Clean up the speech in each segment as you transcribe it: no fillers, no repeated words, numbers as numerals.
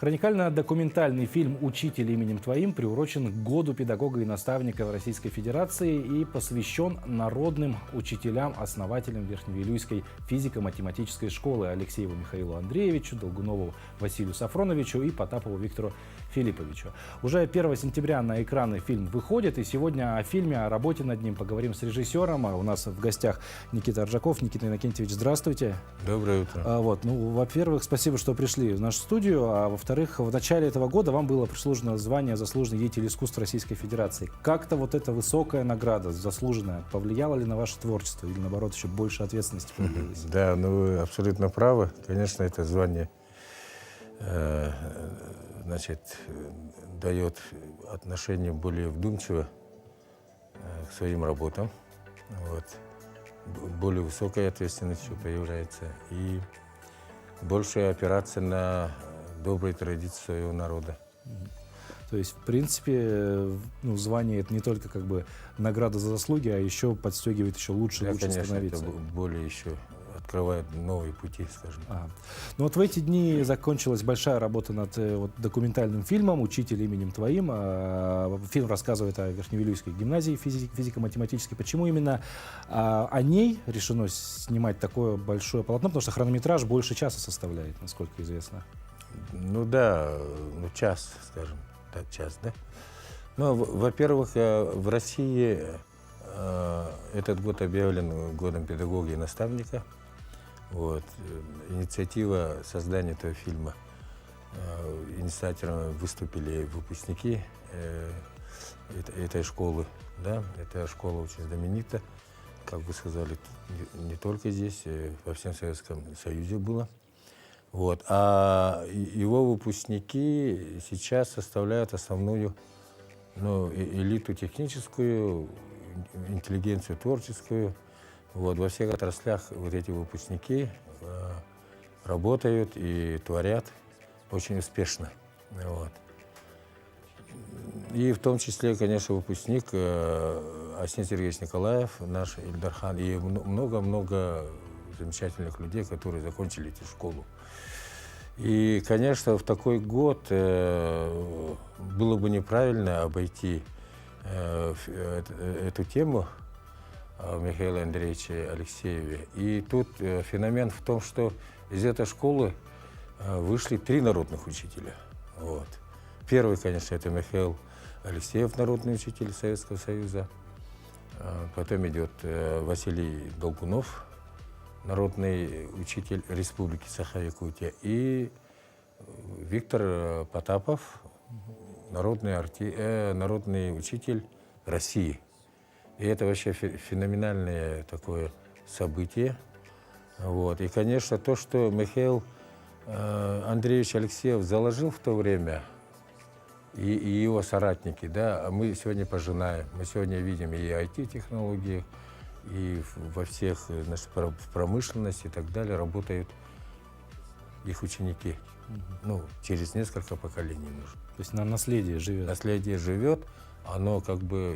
Хроникально-документальный фильм «Учитель именем твоим» приурочен к году педагога и наставника в Российской Федерации и посвящен народным учителям, основателям Верхневилюйской физико-математической школы Алексееву Михаилу Андреевичу, Долгунову Василию Сафроновичу и Потапову Виктору Филипповичу. Уже 1 сентября на экраны фильм выходит, и сегодня о фильме, о работе над ним поговорим с режиссером. У нас в гостях Никита Аржаков. Никита Иннокентьевич, здравствуйте. Доброе утро. Во-первых, спасибо, что пришли в нашу студию, а во-вторых, в начале этого года вам было присуждено звание «Заслуженный деятель искусств Российской Федерации». Как-то вот эта высокая награда, заслуженная, повлияла ли на ваше творчество или, наоборот, еще больше ответственности появилось? Да, вы абсолютно правы. Конечно, это звание дает отношение более вдумчиво к своим работам. Более высокая ответственность появляется и больше опираться на добрые традиции своего народа. То есть, в принципе, звание — это не только как бы награда за заслуги, а еще подстегивает еще лучше и лучше конечно, становиться. Это более еще открывает новые пути, скажем. Ну вот в эти дни закончилась большая работа над документальным фильмом «Учитель именем твоим». Фильм рассказывает о Верхневилюйской гимназии физико-математической. Почему именно о ней решено снимать такое большое полотно? Потому что хронометраж больше часа составляет, насколько известно. Час, скажем так, час, да? Во-первых, в России этот год объявлен годом педагога и наставника. Инициатива создания этого фильма, инициаторами выступили выпускники этой школы. Да? Эта школа очень знаменита, как вы сказали, не только здесь, во всем Советском Союзе было. А его выпускники сейчас составляют основную элиту техническую, интеллигенцию творческую. Во всех отраслях эти выпускники работают и творят очень успешно. И в том числе, конечно, выпускник Асен Сергеевич Николаев, наш Ильдархан, и много-много замечательных людей, которые закончили эту школу. И, конечно, в такой год было бы неправильно обойти эту тему Михаила Андреевича Алексеева. И тут феномен в том, что из этой школы вышли 3 народных учителя. Первый, конечно, это Михаил Алексеев, народный учитель Советского Союза. Потом идет Василий Долгунов, народный учитель Республики Саха-Якутия, и Виктор Потапов, народный учитель России. И это вообще феноменальное такое событие. И, конечно, то, что Михаил Андреевич Алексеев заложил в то время, и его соратники, да, мы сегодня пожинаем. Мы сегодня видим и IT-технологии, и во всех, в промышленности и так далее работают их ученики. Через несколько поколений нужно. То есть наследие живет. Наследие живет, оно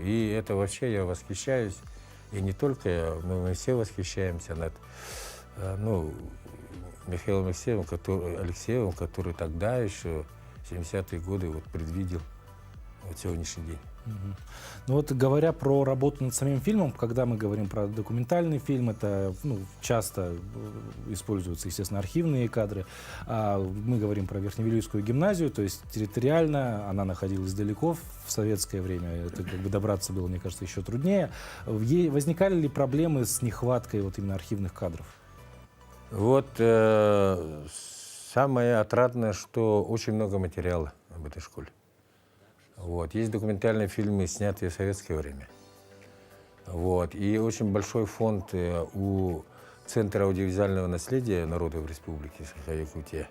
и это вообще я восхищаюсь, и не только я, но мы все восхищаемся над Михаилом Алексеевым, который тогда еще, в 70-е годы, предвидел сегодняшний день. Говоря про работу над самим фильмом, когда мы говорим про документальный фильм, это часто используются, естественно, архивные кадры. Мы говорим про Верхневилюйскую гимназию, то есть территориально она находилась далеко в советское время. Это добраться было, мне кажется, еще труднее. Возникали ли проблемы с нехваткой именно архивных кадров? Самое отрадное, что очень много материала об этой школе. Есть документальные фильмы, снятые в советское время. И очень большой фонд у Центра аудиовизуального наследия народов Республики Саха-Якутия.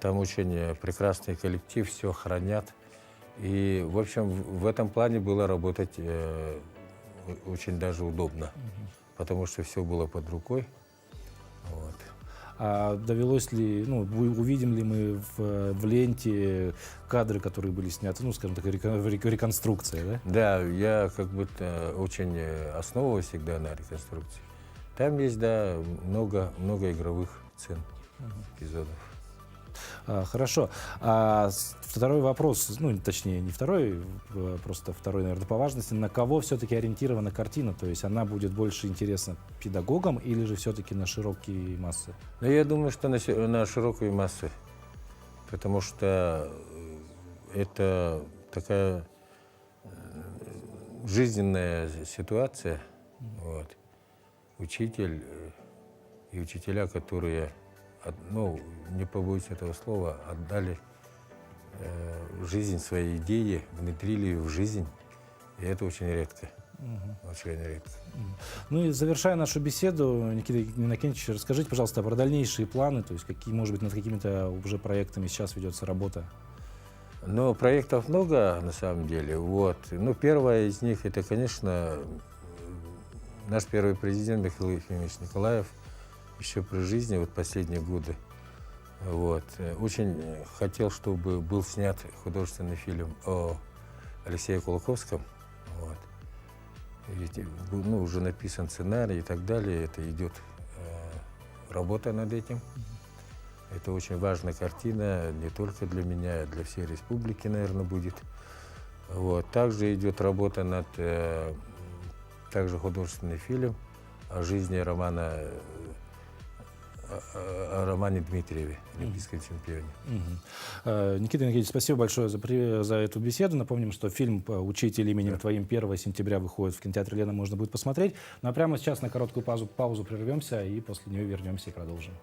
Там очень прекрасный коллектив, все хранят. И, в общем, в этом плане было работать очень даже удобно, потому что все было под рукой. А довелось ли, увидим ли мы в ленте кадры, которые были сняты, скажем так, реконструкция, да? Да, я очень основываюсь всегда на реконструкции. Там есть, да, много игровых сцен, эпизодов. Хорошо. Второй вопрос, ну, точнее, не второй, просто второй, наверное, по важности. На кого все-таки ориентирована картина? То есть она будет больше интересна педагогам или же все-таки на широкие массы? Но я думаю, что на широкую массу, потому что это такая жизненная ситуация. Вот. Учитель и учителя, которые, ну, не побоюсь этого слова, отдали жизнь своей идеи, внедрили ее в жизнь, и это очень редко. Очень редко. Ну и завершая нашу беседу, Никита Иннокентьевич, расскажите, пожалуйста, про дальнейшие планы, то есть какие, может быть, над какими-то уже проектами сейчас ведется работа? Но проектов много, на самом деле. Вот. Ну, первое из них, это, конечно, наш первый президент Михаил Ефимович Николаев, еще при жизни, вот последние годы, вот, очень хотел, чтобы был снят художественный фильм о Алексее Кулаковском. Вот. И, ну, уже написан сценарий и так далее. Это идет работа над этим. Это очень важная картина, не только для меня, а для всей республики, наверное, будет. Вот. Также идет работа над также художественный фильм о жизни о Романе Дмитриеве, олимпийском чемпионе. Никита Иннокентьевич, спасибо большое за эту беседу. Напомним, что фильм «Учитель именем твоим» 1 сентября выходит в кинотеатре «Лена», можно будет посмотреть. Ну а прямо сейчас на короткую паузу прервемся и после нее вернемся и продолжим.